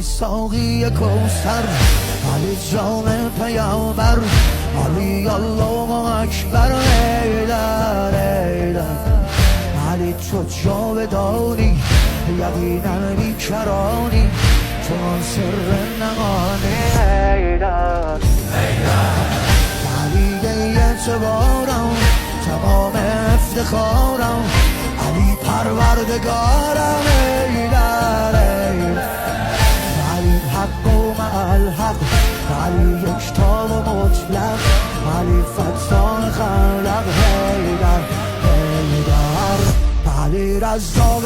ساقی کوثر، علی جام پیامبر، علی الله اکبر. حیدر حیدر علی تو جاودانی، یقینا بیکرانی، چون سر نهانی. حیدر علی اعتبارم، تمام افتخارم، علی پروردگارم. حیدر علی حق و مع الحق، علی یکتا و مطلق، علی فتان خلق. حیدر حیدر علی رزاق